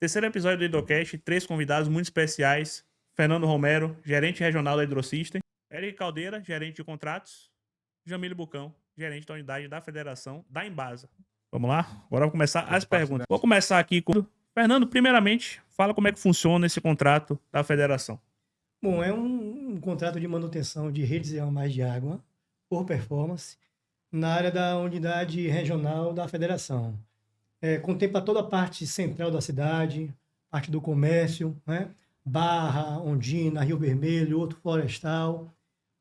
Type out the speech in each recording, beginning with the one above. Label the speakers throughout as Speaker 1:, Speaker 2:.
Speaker 1: Terceiro episódio do Hidrocast, 3 convidados muito especiais. Fernando Romero, gerente regional da Hidrosystem. Eric Caldeira, gerente de contratos. Jamílio Bucão, gerente da unidade da federação da Embasa. Vamos lá? Agora vamos começar as perguntas. Vou começar aqui com... Fernando, primeiramente, fala como é que funciona esse contrato da federação.
Speaker 2: Bom, é um contrato de manutenção de redes e ramais de água por performance na área da unidade regional da federação. Contempla toda a parte central da cidade, parte do comércio, né? Barra, Ondina, Rio Vermelho, Horto Florestal,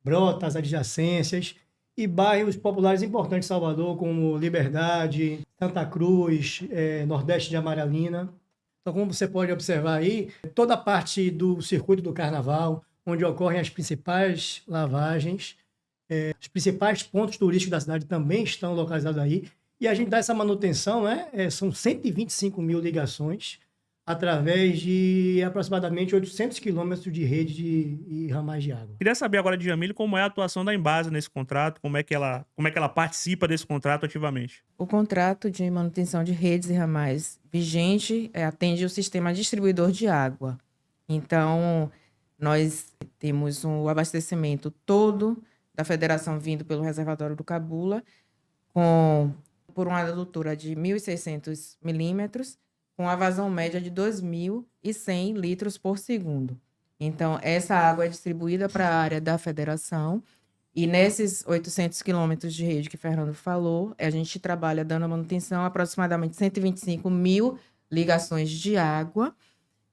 Speaker 2: Brotas, adjacências e bairros populares importantes de Salvador, como Liberdade, Santa Cruz, Nordeste de Amaralina. Então, como você pode observar aí, toda a parte do circuito do Carnaval, onde ocorrem as principais lavagens, os principais pontos turísticos da cidade também estão localizados aí. E a gente dá essa manutenção, né? São 125 mil ligações, através de aproximadamente 800 quilômetros de rede e ramais de água.
Speaker 1: Queria saber agora de Jamílio como é a atuação da Embasa nesse contrato, como é que ela participa desse contrato ativamente.
Speaker 3: O contrato de manutenção de redes e ramais vigente atende o sistema distribuidor de água. Então, nós temos o abastecimento todo da federação vindo pelo reservatório do Cabula, por uma adutora de 1.600 milímetros, com a vazão média de 2.100 litros por segundo. Então, essa água é distribuída para a área da federação e nesses 800 quilômetros de rede que o Fernando falou, a gente trabalha dando manutenção a aproximadamente 125 mil ligações de água.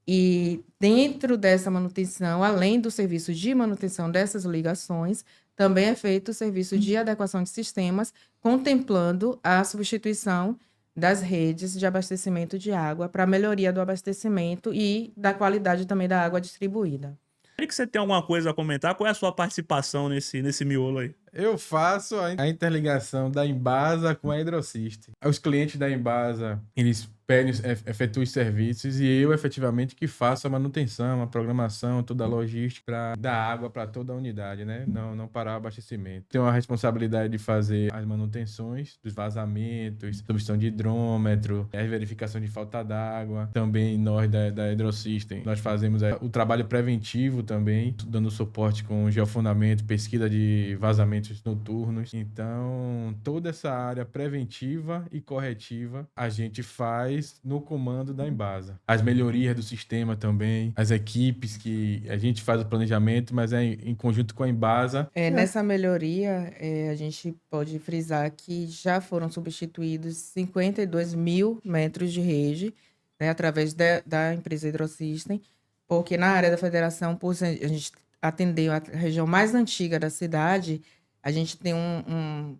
Speaker 3: E dentro dessa manutenção, além do serviço de manutenção dessas ligações, também é feito o serviço de adequação de sistemas, contemplando a substituição das redes de abastecimento de água para melhoria do abastecimento e da qualidade também da água distribuída.
Speaker 1: Queria que você tenha alguma coisa a comentar. Qual é a sua participação nesse miolo aí?
Speaker 4: Eu faço a interligação da Embasa com a Hidrosystem. Os clientes da Embasa, eles efetuam os serviços e eu, efetivamente, que faço a manutenção, a programação, toda a logística para dar água para toda a unidade, né? Não parar o abastecimento. Tenho a responsabilidade de fazer as manutenções dos vazamentos, substituição de hidrômetro, a verificação de falta d'água. Também nós da Hidrosystem, nós fazemos o trabalho preventivo também, dando suporte com geofundamento, pesquisa de vazamentos noturnos. Então, toda essa área preventiva e corretiva a gente faz no comando da Embasa. As melhorias do sistema também, as equipes que a gente faz o planejamento, mas é em conjunto com a Embasa.
Speaker 3: Nessa melhoria, a gente pode frisar que já foram substituídos 52 mil metros de rede, né, através da empresa Hidrosystem, porque na área da federação, por a gente atender a região mais antiga da cidade, a gente tem um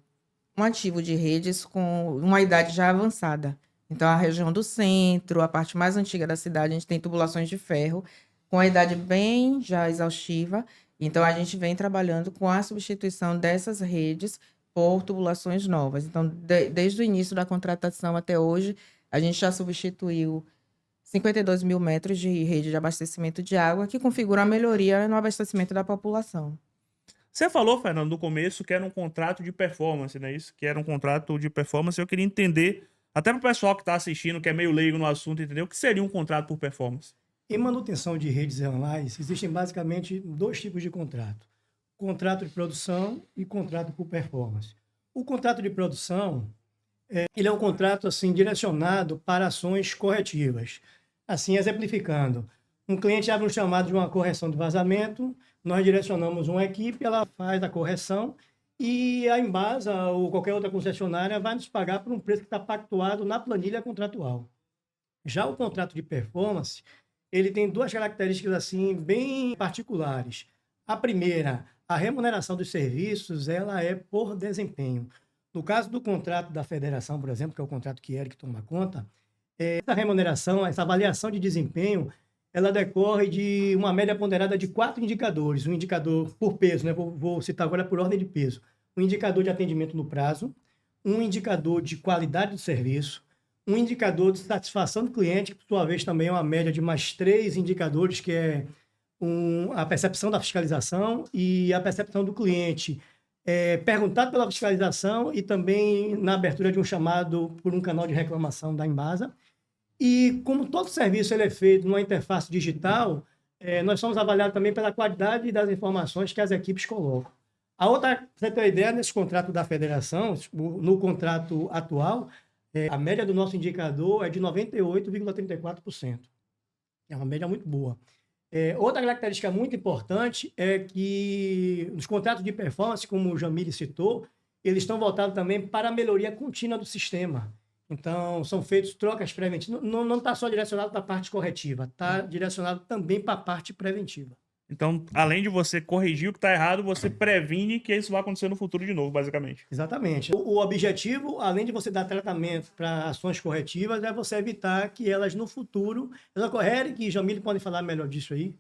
Speaker 3: ativo de redes com uma idade já avançada. Então, a região do centro, a parte mais antiga da cidade, a gente tem tubulações de ferro com a idade bem já exaustiva. Então, a gente vem trabalhando com a substituição dessas redes por tubulações novas. Então, desde o início da contratação até hoje, a gente já substituiu 52 mil metros de rede de abastecimento de água, que configura a melhoria no abastecimento da população.
Speaker 1: Você falou, Fernando, no começo que era um contrato de performance, não é isso? Que era um contrato de performance. Eu queria entender, até para o pessoal que está assistindo, que é meio leigo no assunto, entender o que seria um contrato por performance.
Speaker 2: Em manutenção de redes e ramais, existem basicamente 2 tipos de contrato. Contrato de produção e contrato por performance. O contrato de produção, ele é um contrato assim, direcionado para ações corretivas. Assim, exemplificando, um cliente abre um chamado de uma correção de vazamento, nós direcionamos uma equipe, ela faz a correção e a Embasa ou qualquer outra concessionária vai nos pagar por um preço que está pactuado na planilha contratual. Já o contrato de performance, ele tem 2 características assim bem particulares. A primeira, a remuneração dos serviços, ela é por desempenho. No caso do contrato da federação, por exemplo, que é o contrato que Eric toma conta, essa remuneração, essa avaliação de desempenho, ela decorre de uma média ponderada de 4 indicadores. Um indicador por peso, né? Vou citar agora por ordem de peso. Um indicador de atendimento no prazo, um indicador de qualidade do serviço, um indicador de satisfação do cliente, que por sua vez também é uma média de mais 3 indicadores, que é a percepção da fiscalização e a percepção do cliente perguntado pela fiscalização e também na abertura de um chamado por um canal de reclamação da Embasa. E como todo serviço ele é feito numa interface digital, nós somos avaliados também pela qualidade das informações que as equipes colocam. A outra, pra você ter uma ideia, nesse contrato da federação, no contrato atual, a média do nosso indicador é de 98,34%. É uma média muito boa. Outra característica muito importante é que os contratos de performance, como o Jamile citou, eles estão voltados também para a melhoria contínua do sistema. Então, são feitas trocas preventivas. Não está só direcionado para a parte corretiva, está direcionado também para a parte preventiva.
Speaker 1: Então, além de você corrigir o que está errado, você previne que isso vai acontecer no futuro de novo, basicamente.
Speaker 2: Exatamente. O objetivo, além de você dar tratamento para ações corretivas, é você evitar que elas no futuro ocorrerem, que Jamile pode falar melhor disso aí.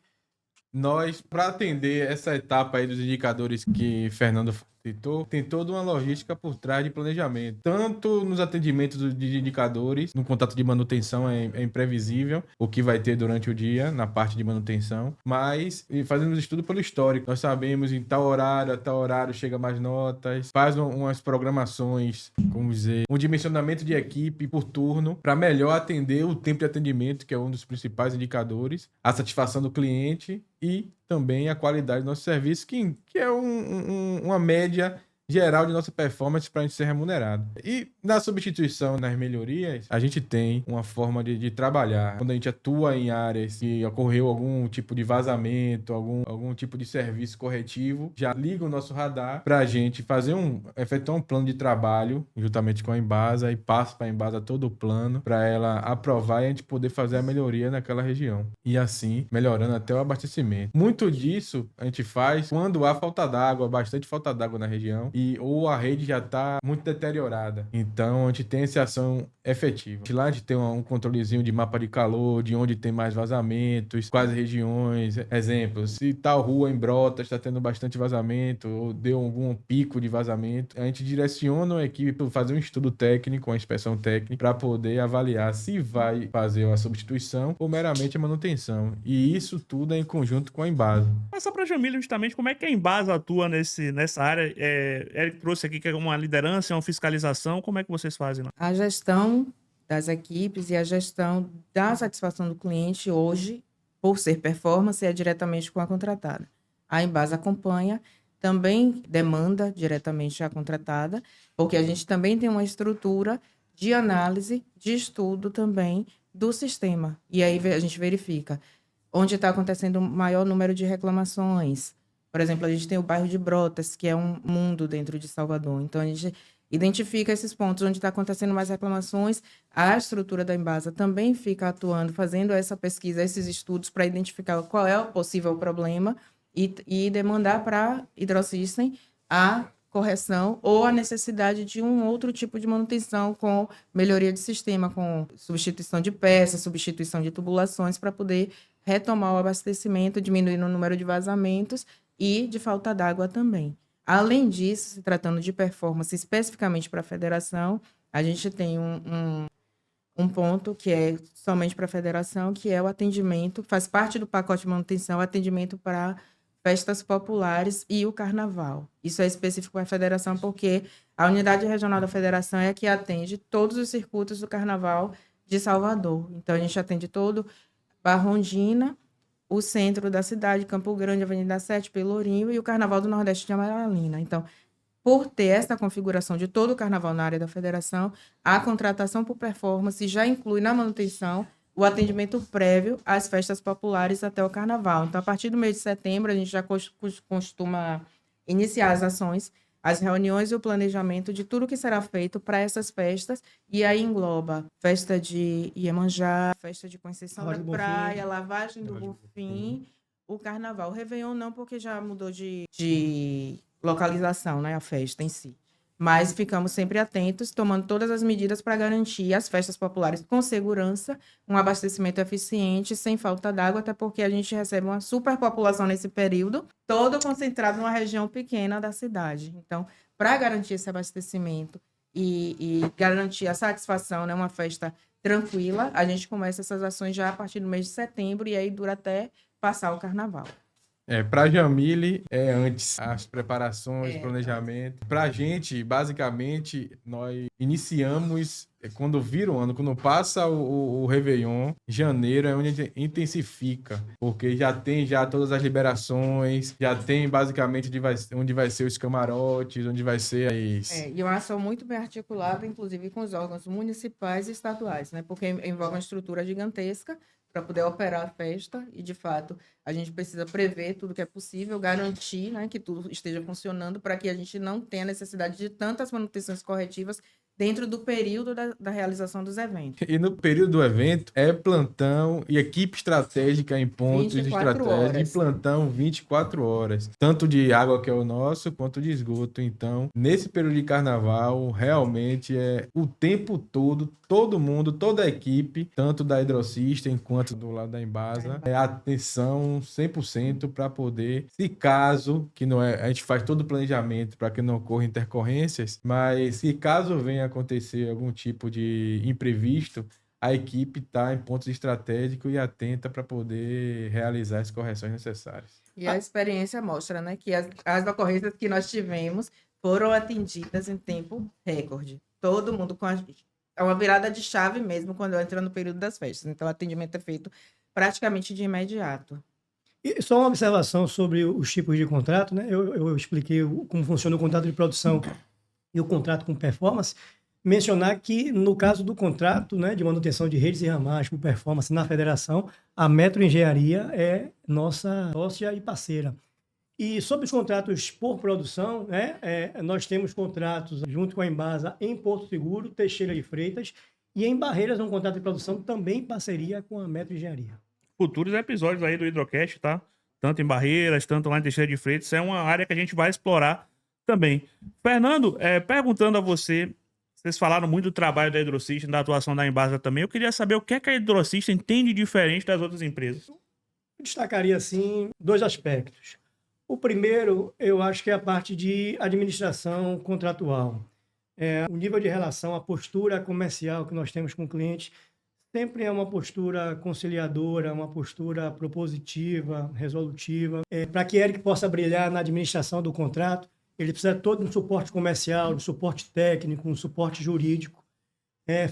Speaker 4: Nós, para atender essa etapa aí dos indicadores que Fernando citou, tem toda uma logística por trás de planejamento. Tanto nos atendimentos de indicadores, no contrato de manutenção é imprevisível o que vai ter durante o dia na parte de manutenção, mas fazemos estudo pelo histórico. Nós sabemos em tal horário, a tal horário chega mais notas, faz umas programações, como dizer, um dimensionamento de equipe por turno para melhor atender o tempo de atendimento, que é um dos principais indicadores, a satisfação do cliente e também a qualidade do nosso serviço, que é uma média geral de nossa performance para a gente ser remunerado. E na substituição, nas melhorias, a gente tem uma forma de trabalhar. Quando a gente atua em áreas que ocorreu algum tipo de vazamento, algum tipo de serviço corretivo, já liga o nosso radar para a gente efetuar um plano de trabalho juntamente com a Embasa e passa para a Embasa todo o plano para ela aprovar e a gente poder fazer a melhoria naquela região. E assim, melhorando até o abastecimento. Muito disso a gente faz quando há falta d'água, bastante falta d'água na região, ou a rede já está muito deteriorada. Então, a gente tem essa ação efetiva. Lá a gente tem um controlezinho de mapa de calor, de onde tem mais vazamentos, quais regiões. Exemplos, se tal rua em Brotas está tendo bastante vazamento, ou deu algum pico de vazamento, a gente direciona a equipe para fazer um estudo técnico, uma inspeção técnica, para poder avaliar se vai fazer uma substituição ou meramente a manutenção. E isso tudo é em conjunto com a Embasa.
Speaker 1: Mas só para Jamile, justamente, como é que a Embasa atua nessa área? Eric trouxe aqui que é uma liderança, uma fiscalização. Como é que vocês fazem lá?
Speaker 3: A gestão das equipes e a gestão da satisfação do cliente hoje, por ser performance, é diretamente com a contratada. A Embasa acompanha, também demanda diretamente a contratada, porque a gente também tem uma estrutura de análise, de estudo também do sistema. E aí a gente verifica onde está acontecendo o maior número de reclamações. Por exemplo, a gente tem o bairro de Brotas, que é um mundo dentro de Salvador. Então, a gente identifica esses pontos onde está acontecendo mais reclamações. A estrutura da Embasa também fica atuando, fazendo essa pesquisa, esses estudos, para identificar qual é o possível problema e demandar para a Hidrosystem a correção ou a necessidade de um outro tipo de manutenção com melhoria de sistema, com substituição de peças, substituição de tubulações, para poder retomar o abastecimento, diminuindo o número de vazamentos e de falta d'água também. Além disso, se tratando de performance especificamente para a federação, a gente tem um ponto que é somente para a federação, que é o atendimento, faz parte do pacote de manutenção, o atendimento para festas populares e o carnaval. Isso é específico para a federação porque a unidade regional da federação é a que atende todos os circuitos do carnaval de Salvador. Então, a gente atende todo Barrondina, o centro da cidade, Campo Grande, Avenida 7, Pelourinho e o Carnaval do Nordeste de Amaralina. Então, por ter essa configuração de todo o carnaval na área da federação, a contratação por performance já inclui na manutenção o atendimento prévio às festas populares até o carnaval. Então, a partir do mês de setembro, a gente já costuma iniciar as ações, as reuniões e o planejamento de tudo que será feito para essas festas, e aí engloba festa de Iemanjá, festa de Conceição da Praia, lavagem do Bonfim, o carnaval. O Réveillon não, porque já mudou de localização, né, a festa em si. Mas ficamos sempre atentos, tomando todas as medidas para garantir as festas populares com segurança, um abastecimento eficiente, sem falta d'água, até porque a gente recebe uma superpopulação nesse período, todo concentrado numa região pequena da cidade. Então, para garantir esse abastecimento e garantir a satisfação, né, uma festa tranquila, a gente começa essas ações já a partir do mês de setembro e aí dura até passar o carnaval.
Speaker 4: Para Jamile, antes as preparações, planejamento. Para a gente, basicamente, nós iniciamos quando vira o ano, quando passa o Réveillon, janeiro é onde intensifica, porque já tem todas as liberações, já tem basicamente onde vai ser os camarotes, onde vai ser as...
Speaker 3: E uma ação muito bem articulada, inclusive com os órgãos municipais e estaduais, né? Porque envolve uma estrutura gigantesca para poder operar a festa e, de fato, a gente precisa prever tudo que é possível, garantir, né, que tudo esteja funcionando para que a gente não tenha necessidade de tantas manutenções corretivas dentro do período da realização dos eventos.
Speaker 4: E no período do evento, é plantão e equipe estratégica em pontos
Speaker 3: 24
Speaker 4: estratégicos,
Speaker 3: horas.
Speaker 4: e plantão 24 horas. Tanto de água, que é o nosso, quanto de esgoto. Então, nesse período de carnaval, realmente é o tempo todo, todo mundo, toda a equipe, tanto da Hidrosystem quanto do lado da Embasa, é atenção 100% para poder, se caso, que não é, a gente faz todo o planejamento para que não ocorra intercorrências, mas se caso venha acontecer algum tipo de imprevisto, a equipe está em pontos estratégicos e atenta para poder realizar as correções necessárias.
Speaker 3: E a experiência mostra, né, que as ocorrências que nós tivemos foram atendidas em tempo recorde. Todo mundo com é uma virada de chave mesmo quando entra no período das festas. Então, o atendimento é feito praticamente de imediato.
Speaker 2: E só uma observação sobre os tipos de contrato, né? Eu expliquei como funciona o contrato de produção e o contrato com performance. Mencionar que, no caso do contrato, né, de manutenção de redes e ramais com performance na federação, a Metro Engenharia é nossa sócia e parceira. E sobre os contratos por produção, né, nós temos contratos junto com a Embasa em Porto Seguro, Teixeira de Freitas, e em Barreiras, um contrato de produção também em parceria com a Metro Engenharia.
Speaker 1: Futuros episódios aí do Hidrocast, tá? Tanto em Barreiras, tanto lá em Teixeira de Freitas. É uma área que a gente vai explorar também. Fernando, perguntando a você, vocês falaram muito do trabalho da Hidrosystem, da atuação da Embasa também. Eu queria saber o que é que a Hidrosystem tem de diferente das outras empresas.
Speaker 2: Eu destacaria, assim, dois aspectos. O primeiro, eu acho que é a parte de administração contratual. O nível de relação, a postura comercial que nós temos com o cliente sempre é uma postura conciliadora, uma postura propositiva, resolutiva. Para que Eric possa brilhar na administração do contrato, ele precisa de todo um suporte comercial, um suporte técnico, um suporte jurídico,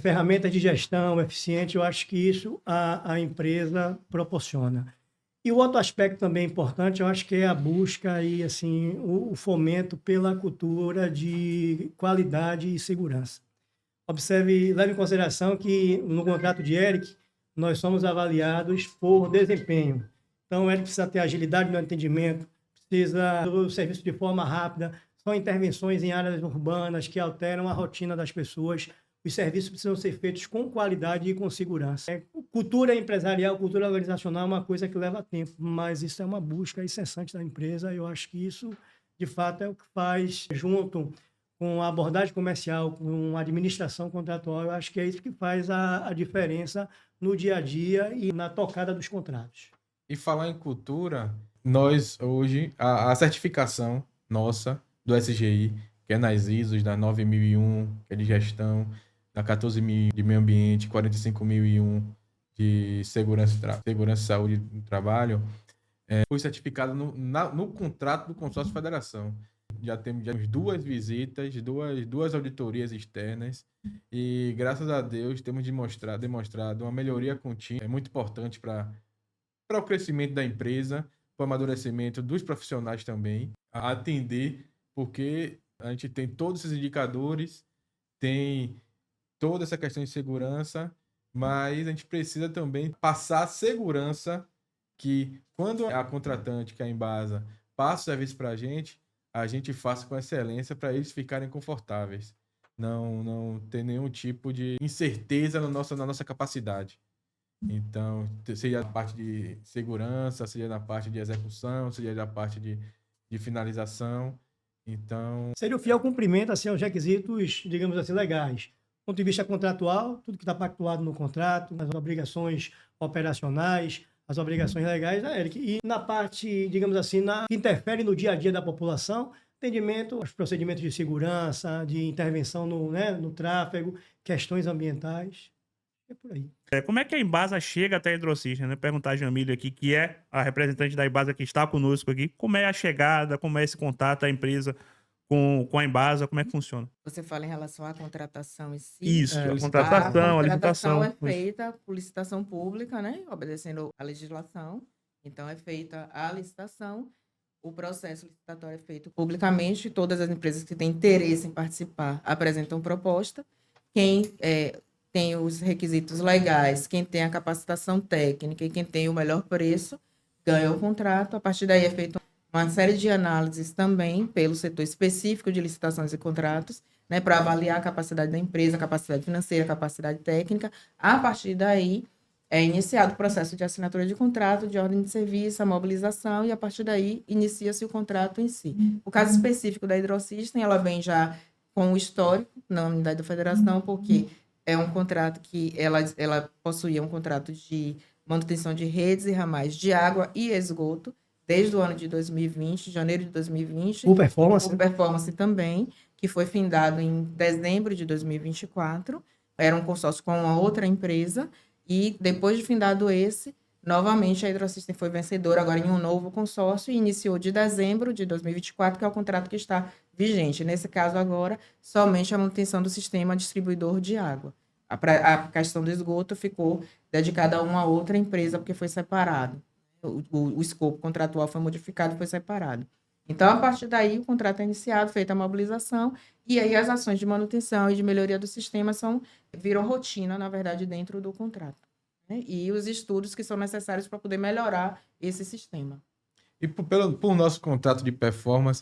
Speaker 2: ferramentas de gestão eficiente. Eu acho que isso a empresa proporciona. E o outro aspecto também importante, eu acho que é a busca e assim, o fomento pela cultura de qualidade e segurança. Leve em consideração que no contrato de Eric, nós somos avaliados por desempenho. Então, o Eric precisa ter agilidade no atendimento, precisa do serviço de forma rápida, são intervenções em áreas urbanas que alteram a rotina das pessoas. Os serviços precisam ser feitos com qualidade e com segurança. Cultura empresarial, cultura organizacional é uma coisa que leva tempo, mas isso é uma busca incessante da empresa. Eu acho que isso, de fato, é o que faz, junto com a abordagem comercial, com a administração contratual, eu acho que é isso que faz a diferença no dia a dia e na tocada dos contratos.
Speaker 4: E falar em cultura, nós hoje, a certificação nossa do SGI, que é nas ISOs, da 9001, que é de gestão, da 14.000 de meio ambiente, 45.001 de segurança e saúde do trabalho, foi certificado no contrato do consórcio federação. Já temos 2 visitas, duas auditorias externas e, graças a Deus, temos demonstrado uma melhoria contínua. É muito importante para o crescimento da empresa, para o amadurecimento dos profissionais também, a atender, porque a gente tem todos esses indicadores, tem toda essa questão de segurança, mas a gente precisa também passar a segurança que, quando a contratante, que é a Embasa, passa o serviço para a gente faça com excelência para eles ficarem confortáveis. Não ter nenhum tipo de incerteza na nossa capacidade. Então, seja na parte de segurança, seja na parte de execução, seja na parte de finalização. Então,
Speaker 2: seria o fiel cumprimento assim, aos requisitos, digamos assim, legais. Do ponto de vista contratual, tudo que está pactuado no contrato, as obrigações operacionais, as obrigações legais da Eric. E na parte, digamos assim, que interfere no dia a dia da população, atendimento aos procedimentos de segurança, de intervenção no tráfego, questões ambientais. É por aí.
Speaker 1: Como é que a Embasa chega até a Hidrosystem, né? Perguntar a Jamília aqui, que é a representante da Embasa que está conosco aqui, como é a chegada, como é esse contato, a empresa com a Embasa? Como é que funciona?
Speaker 3: Você fala em relação à contratação em si?
Speaker 1: Isso, a
Speaker 4: licitação.
Speaker 1: contratação, a
Speaker 3: contratação
Speaker 1: licitação.
Speaker 3: é feita por licitação pública, né? Obedecendo à legislação. Então, é feita a licitação. O processo licitatório é feito publicamente. Todas as empresas que têm interesse em participar apresentam proposta. Quem tem os requisitos legais, quem tem a capacitação técnica e quem tem o melhor preço, ganha o contrato. A partir daí é feita uma série de análises também pelo setor específico de licitações e contratos, né, para avaliar a capacidade da empresa, a capacidade financeira, a capacidade técnica. A partir daí, é iniciado o processo de assinatura de contrato, de ordem de serviço, a mobilização, e a partir daí inicia-se o contrato em si. O caso específico da Hidrosystem, ela vem já com o histórico na unidade da federação, porque é um contrato que ela possuía um contrato de manutenção de redes e ramais de água e esgoto, desde o ano de 2020, janeiro de 2020.
Speaker 2: Por performance?
Speaker 3: Por performance também, que foi findado em dezembro de 2024. Era um consórcio com uma outra empresa. E depois de findado esse, novamente a Hidrosystem foi vencedora agora em um novo consórcio e iniciou de dezembro de 2024, que é o contrato que está vigente. Nesse caso agora, somente a manutenção do sistema distribuidor de água. A questão do esgoto ficou dedicada a uma outra empresa, porque foi separado. O escopo contratual foi modificado e foi separado. Então, a partir daí, o contrato é iniciado, feita a mobilização, e aí as ações de manutenção e de melhoria do sistema viram rotina, na verdade, dentro do contrato, né? E os estudos que são necessários para poder melhorar esse sistema.
Speaker 4: E por nosso contrato de performance,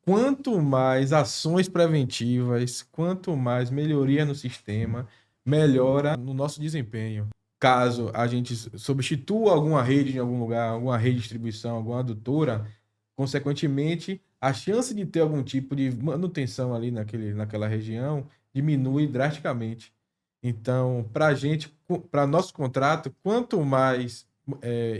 Speaker 4: quanto mais ações preventivas, quanto mais melhoria no sistema, melhora no nosso desempenho. Caso a gente substitua alguma rede em algum lugar, alguma rede de distribuição, alguma adutora, consequentemente, a chance de ter algum tipo de manutenção ali naquela região diminui drasticamente. Então, para nosso contrato, quanto mais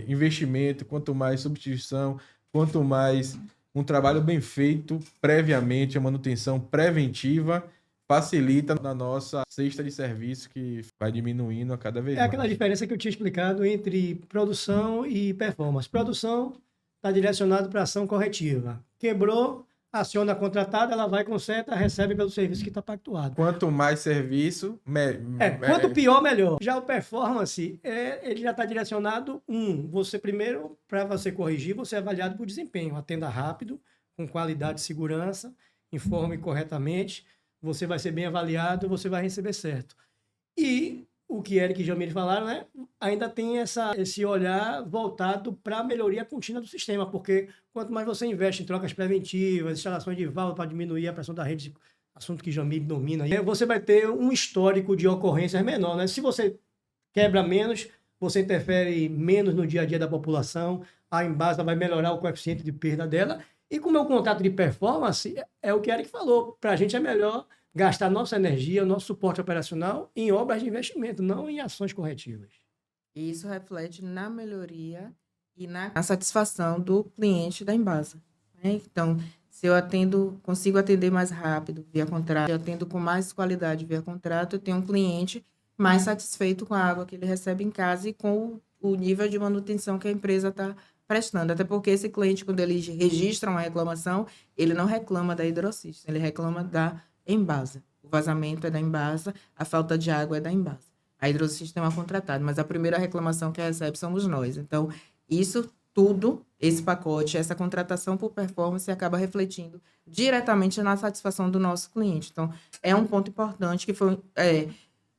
Speaker 4: investimento, quanto mais substituição, quanto mais um trabalho bem feito previamente, a manutenção preventiva, facilita na nossa cesta de serviço que vai diminuindo a cada vez
Speaker 2: É
Speaker 4: mais.
Speaker 2: aquela diferença que eu tinha explicado entre produção e performance. Produção está direcionado para ação corretiva. Quebrou, aciona a contratada, ela vai, conserta, recebe pelo serviço que está pactuado.
Speaker 4: Quanto mais serviço,
Speaker 2: Quanto pior, melhor. Já o performance, ele já está direcionado, você primeiro, para você corrigir, você é avaliado por desempenho. Atenda rápido, com qualidade e segurança, informe corretamente, você vai ser bem avaliado, você vai receber certo. E o que Eric e Jamil falaram, né? Ainda tem esse olhar voltado para a melhoria contínua do sistema, porque quanto mais você investe em trocas preventivas, instalações de válvula para diminuir a pressão da rede, assunto que Jamil domina, você vai ter um histórico de ocorrências menor, né? Se você quebra menos, você interfere menos no dia a dia da população, a Embasa vai melhorar o coeficiente de perda dela, e como é o contrato de performance, é o que Eric falou, para a gente é melhor gastar nossa energia, nosso suporte operacional em obras de investimento, não em ações corretivas.
Speaker 3: E isso reflete na melhoria e na satisfação do cliente da Embasa, né? Então, se eu consigo atender mais rápido via contrato, eu atendo com mais qualidade via contrato, eu tenho um cliente mais satisfeito com a água que ele recebe em casa e com o nível de manutenção que a empresa está prestando. Até porque esse cliente, quando ele registra uma reclamação, ele não reclama da Hidrosystem, ele reclama da Embasa. O vazamento é da Embasa, a falta de água é da Embasa. A Hidrosystem é uma contratada, mas a primeira reclamação que recebe somos nós. Então, isso tudo, esse pacote, essa contratação por performance acaba refletindo diretamente na satisfação do nosso cliente. Então, é um ponto importante que foi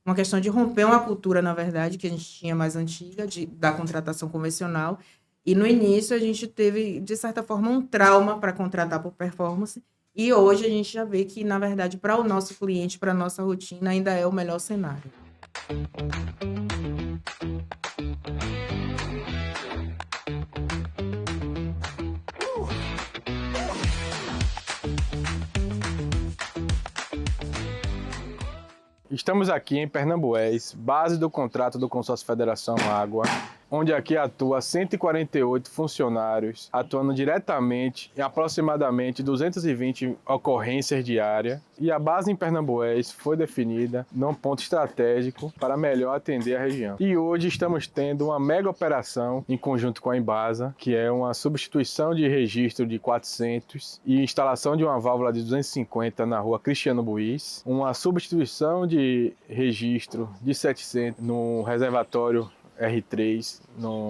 Speaker 3: uma questão de romper uma cultura, na verdade, que a gente tinha mais antiga, da contratação convencional. E no início a gente teve, de certa forma, um trauma para contratar por performance. E hoje a gente já vê que, na verdade, para o nosso cliente, para a nossa rotina, ainda é o melhor cenário.
Speaker 4: Estamos aqui em Pernambués, base do contrato do Consórcio Federação Água, onde aqui atua 148 funcionários, atuando diretamente em aproximadamente 220 ocorrências diárias. E a base em Pernambués foi definida num ponto estratégico para melhor atender a região. E hoje estamos tendo uma mega operação em conjunto com a Embasa, que é uma substituição de registro de 400 e instalação de uma válvula de 250 na rua Cristiano Buiz, uma substituição de registro de 700 no reservatório R3,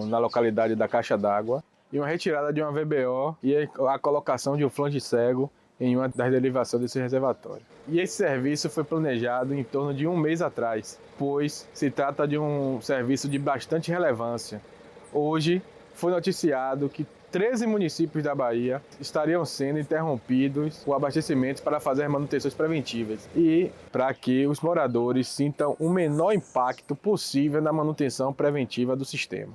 Speaker 4: na localidade da Caixa d'Água, e uma retirada de uma VBO e a colocação de um flange cego em uma das derivações desse reservatório. E esse serviço foi planejado em torno de um mês atrás, pois se trata de um serviço de bastante relevância. Hoje foi noticiado que 13 municípios da Bahia estariam sendo interrompidos o abastecimento para fazer manutenções preventivas e para que os moradores sintam o menor impacto possível na manutenção preventiva do sistema.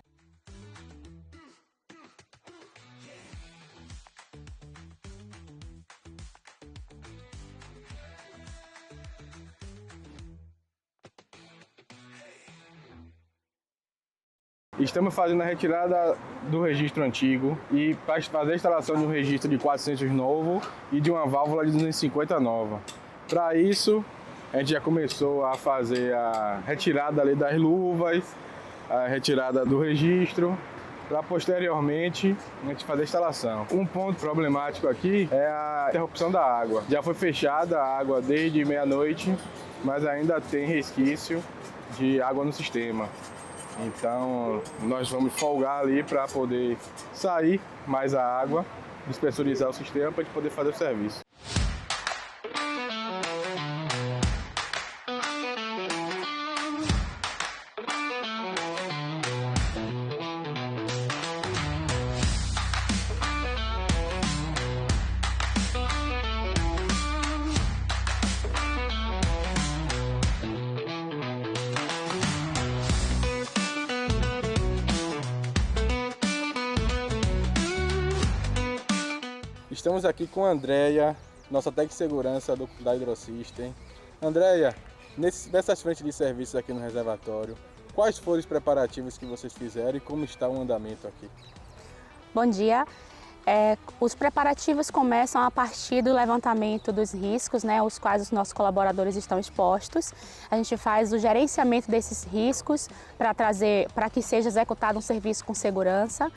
Speaker 4: Estamos fazendo a retirada do registro antigo e para fazer a instalação de um registro de 400 novo e de uma válvula de 250 nova. Para isso, a gente já começou a fazer a retirada ali das luvas, a retirada do registro, para posteriormente a gente fazer a instalação. Um ponto problemático aqui é a interrupção da água. Já foi fechada a água desde meia-noite, mas ainda tem resquício de água no sistema. Então, nós vamos folgar ali para poder sair mais a água, despressurizar o sistema para a gente poder fazer o serviço. Estamos aqui com a Andréia, nossa técnica de segurança da Hidrosystem. Andréia, nessas frentes de serviços aqui no reservatório, quais foram os preparativos que vocês fizeram e como está o andamento aqui?
Speaker 5: Bom dia. Os preparativos começam a partir do levantamento dos riscos, né, os quais os nossos colaboradores estão expostos. A gente faz o gerenciamento desses riscos para que seja executado um serviço com segurança.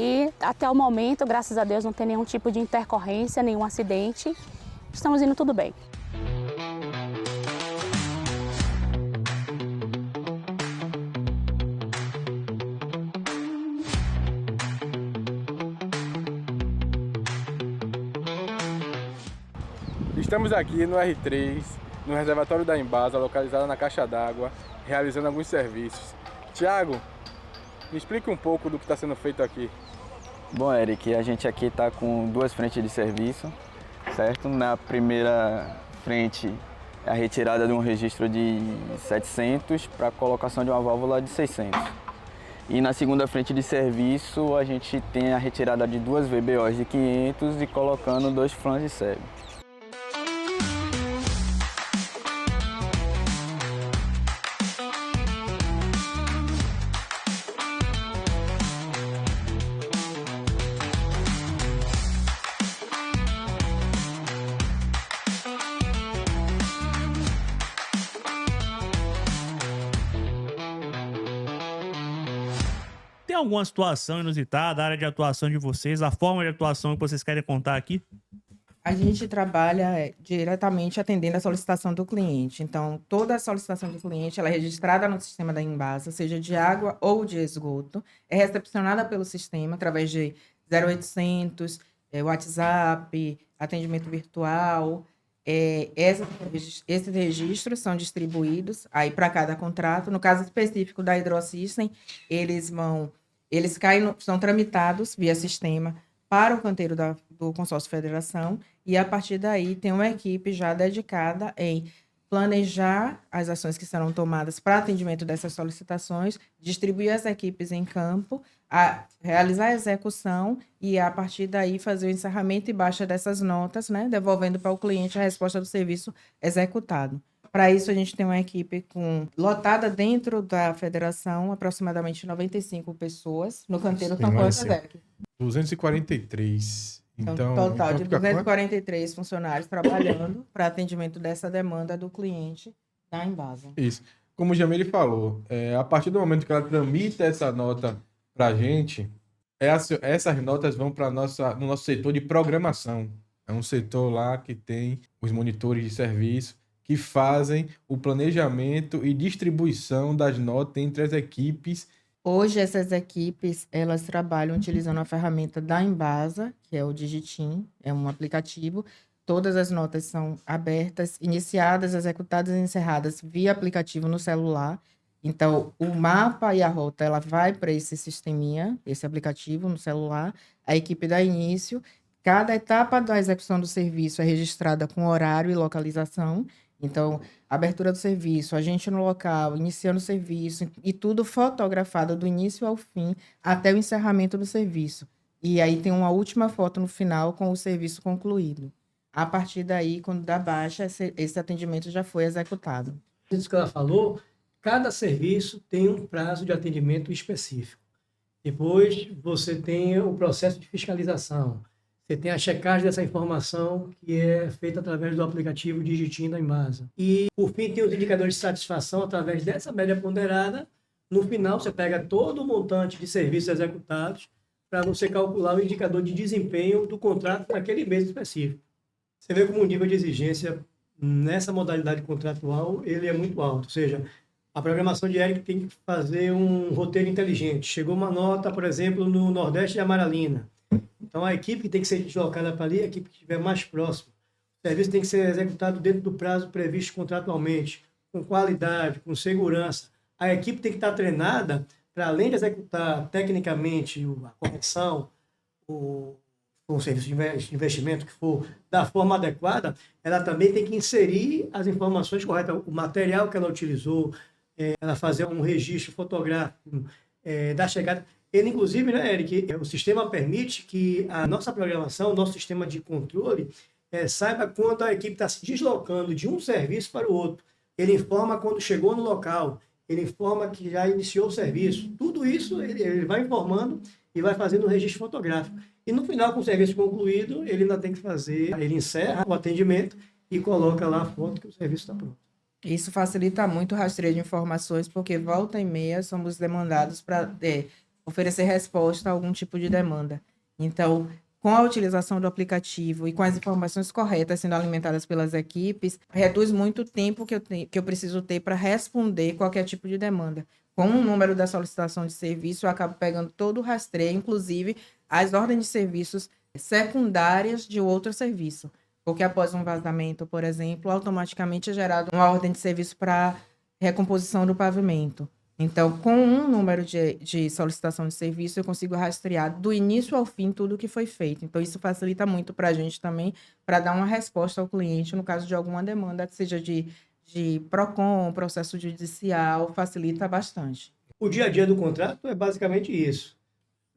Speaker 5: E até o momento, graças a Deus, não tem nenhum tipo de intercorrência, nenhum acidente. Estamos indo tudo bem.
Speaker 4: Estamos aqui no R3, no reservatório da Embasa, localizado na Caixa d'Água, realizando alguns serviços. Tiago, me explique um pouco do que está sendo feito aqui.
Speaker 6: Bom, Eric, a gente aqui está com duas frentes de serviço, certo? Na primeira frente é a retirada de um registro de 700 para a colocação de uma válvula de 600. E na segunda frente de serviço a gente tem a retirada de duas VBOs de 500 e colocando dois flanges cegos.
Speaker 1: Tem alguma situação inusitada, a área de atuação de vocês, a forma de atuação que vocês querem contar aqui?
Speaker 3: A gente trabalha diretamente atendendo a solicitação do cliente. Então, toda a solicitação do cliente ela é registrada no sistema da Embasa, seja de água ou de esgoto, é recepcionada pelo sistema através de 0800, WhatsApp, atendimento virtual. Esses registros são distribuídos aí para cada contrato. No caso específico da Hidrosystem, eles são tramitados via sistema para o canteiro do Consórcio Federação e, a partir daí, tem uma equipe já dedicada em planejar as ações que serão tomadas para atendimento dessas solicitações, distribuir as equipes em campo, realizar a execução e, a partir daí, fazer o encerramento e baixa dessas notas, né, devolvendo para o cliente a resposta do serviço executado. Para isso, a gente tem uma equipe lotada dentro da federação, aproximadamente 95 pessoas. No canteiro
Speaker 4: Sim,
Speaker 3: são
Speaker 4: olha
Speaker 3: quantas,
Speaker 4: assim.
Speaker 3: Eric?
Speaker 4: 243.
Speaker 3: Então,
Speaker 4: Então,
Speaker 3: total de
Speaker 4: fica quanto?
Speaker 3: 243 funcionários trabalhando para atendimento dessa demanda do cliente da Embasa.
Speaker 4: Isso. Como o Jamile falou, a partir do momento que ela tramita essa nota para a gente, essas notas vão para no nosso setor de programação. É um setor lá que tem os monitores de serviço que fazem o planejamento e distribuição das notas entre as equipes.
Speaker 3: Hoje, essas equipes, elas trabalham utilizando a ferramenta da Embasa, que é o Digitim, é um aplicativo. Todas as notas são abertas, iniciadas, executadas e encerradas via aplicativo no celular. Então, o mapa e a rota, ela vai para esse sisteminha, esse aplicativo no celular. A equipe dá início. Cada etapa da execução do serviço é registrada com horário e localização. Então, abertura do serviço, a gente no local, iniciando o serviço e tudo fotografado do início ao fim até o encerramento do serviço. E aí tem uma última foto no final com o serviço concluído. A partir daí, quando dá baixa, esse atendimento já foi executado.
Speaker 2: Isso que ela falou, cada serviço tem um prazo de atendimento específico. Depois, você tem o processo de fiscalização. Você tem a checagem dessa informação que é feita através do aplicativo Digitim da Embasa. E, por fim, tem os indicadores de satisfação através dessa média ponderada. No final, você pega todo o montante de serviços executados para você calcular o indicador de desempenho do contrato naquele mês específico. Você vê como o nível de exigência nessa modalidade contratual ele é muito alto. Ou seja, a programação de Eric tem que fazer um roteiro inteligente. Chegou uma nota, por exemplo, no Nordeste de Amaralina. Então, a equipe que tem que ser deslocada para ali, a equipe que estiver mais próxima. O serviço tem que ser executado dentro do prazo previsto contratualmente, com qualidade, com segurança. A equipe tem que estar treinada para, além de executar tecnicamente a correção, o serviço de investimento que for da forma adequada, ela também tem que inserir as informações corretas, o material que ela utilizou, ela fazer um registro fotográfico da chegada. Ele, inclusive, né, Eric, o sistema permite que a nossa programação, o nosso sistema de controle, saiba quando a equipe está se deslocando de um serviço para o outro. Ele informa quando chegou no local, ele informa que já iniciou o serviço. Tudo isso ele vai informando e vai fazendo o registro fotográfico. E no final, com o serviço concluído, ele ainda tem que ele encerra o atendimento e coloca lá a foto que o serviço está pronto.
Speaker 3: Isso facilita muito o rastreio de informações, porque volta e meia somos demandados para oferecer resposta a algum tipo de demanda. Então, com a utilização do aplicativo e com as informações corretas sendo alimentadas pelas equipes, reduz muito o tempo que eu preciso ter para responder qualquer tipo de demanda. Com o número da solicitação de serviço, eu acabo pegando todo o rastreio, inclusive as ordens de serviços secundárias de outro serviço. Porque após um vazamento, por exemplo, automaticamente é gerada uma ordem de serviço para recomposição do pavimento. Então, com um número de solicitação de serviço, eu consigo rastrear do início ao fim tudo o que foi feito. Então, isso facilita muito para a gente também, para dar uma resposta ao cliente no caso de alguma demanda, que seja de PROCON, processo judicial, facilita bastante.
Speaker 2: O dia a dia do contrato é basicamente isso.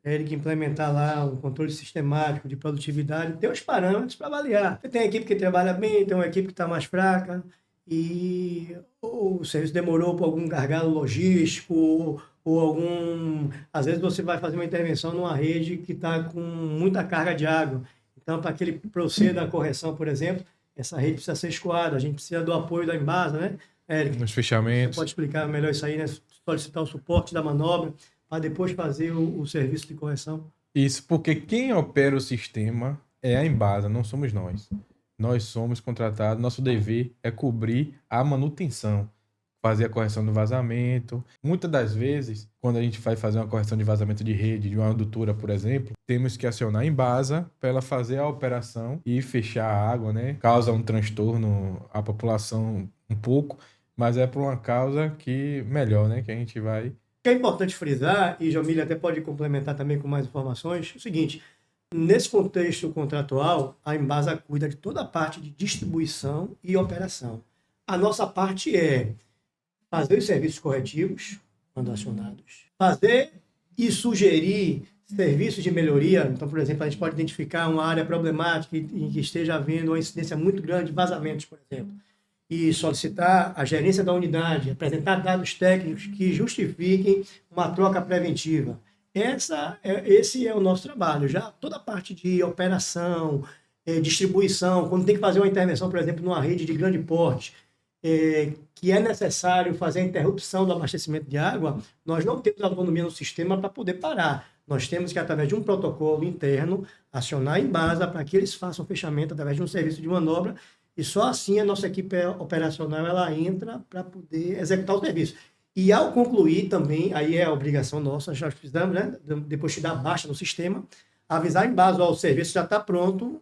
Speaker 2: Ele que implementar lá um controle sistemático de produtividade, ter os parâmetros para avaliar. Você tem a equipe que trabalha bem, tem uma equipe que está mais fraca, e o serviço demorou por algum gargalo logístico, ou algum... Às vezes você vai fazer uma intervenção numa rede que está com muita carga de água. Então, para que ele proceda a correção, por exemplo, essa rede precisa ser escoada, a gente precisa do apoio da Embasa, né, Eric?
Speaker 4: Nos fechamentos.
Speaker 2: Você pode explicar melhor isso aí, né? Solicitar o suporte da manobra, para depois fazer o serviço de correção.
Speaker 4: Isso, porque quem opera o sistema é a Embasa, não somos nós. Nós somos contratados, nosso dever é cobrir a manutenção, fazer a correção do vazamento. Muitas das vezes, quando a gente vai fazer uma correção de vazamento de rede, de uma adutora, por exemplo, temos que acionar a Embasa para ela fazer a operação e fechar a água, né? Causa um transtorno à população um pouco, mas é por uma causa que melhor, né? Que a gente vai...
Speaker 2: O que é importante frisar, e Jamile até pode complementar também com mais informações, é o seguinte: nesse contexto contratual, a Embasa cuida de toda a parte de distribuição e operação. A nossa parte é fazer os serviços corretivos, quando acionados, fazer e sugerir serviços de melhoria. Então, por exemplo, a gente pode identificar uma área problemática em que esteja havendo uma incidência muito grande de vazamentos, por exemplo. e solicitar a gerência da unidade, apresentar dados técnicos que justifiquem uma troca preventiva. Esse é o nosso trabalho. Já toda a parte de operação, distribuição, quando tem que fazer uma intervenção, por exemplo, numa rede de grande porte, que é necessário fazer a interrupção do abastecimento de água, nós não temos autonomia no sistema para poder parar. Nós temos que, através de um protocolo interno, acionar a Embasa para que eles façam o fechamento através de um serviço de manobra, e só assim a nossa equipe operacional ela entra para poder executar o serviço. E ao concluir também, aí é a obrigação nossa, já precisamos, né, depois de dar baixa no sistema, avisar a Embasa, o serviço já está pronto,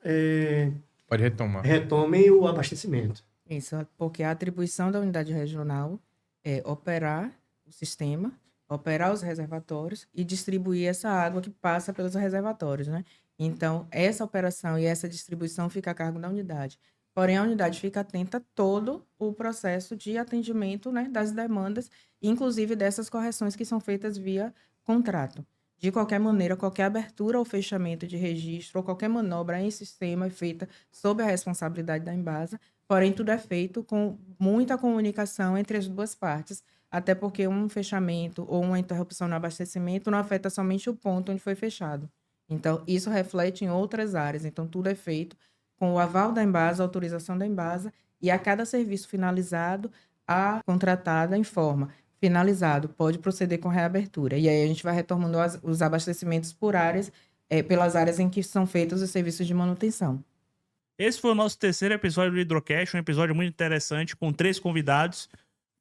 Speaker 4: Pode retomar.
Speaker 2: retomem o abastecimento.
Speaker 3: Isso, porque a atribuição da unidade regional é operar o sistema, operar os reservatórios e distribuir essa água que passa pelos reservatórios, né? Então, essa operação e essa distribuição fica a cargo da unidade. Porém, a unidade fica atenta a todo o processo de atendimento, né, das demandas, inclusive dessas correções que são feitas via contrato. De qualquer maneira, qualquer abertura ou fechamento de registro ou qualquer manobra em sistema é feita sob a responsabilidade da Embasa, porém, tudo é feito com muita comunicação entre as duas partes, até porque um fechamento ou uma interrupção no abastecimento não afeta somente o ponto onde foi fechado. Então, isso reflete em outras áreas. Então, tudo é feito com o aval da Embasa, a autorização da Embasa, e a cada serviço finalizado, a contratada informa: finalizado, pode proceder com reabertura. E aí a gente vai retomando os abastecimentos por áreas, pelas áreas em que são feitos os serviços de manutenção.
Speaker 1: Esse foi o nosso terceiro episódio do Hidrocast, um episódio muito interessante, com 3 convidados.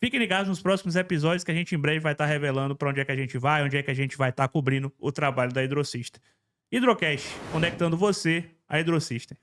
Speaker 1: Fiquem ligados nos próximos episódios, que a gente em breve vai estar revelando para onde é que a gente vai, onde é que a gente vai estar cobrindo o trabalho da Hidrosystem. Hidrocast, conectando você à Hidrosystem.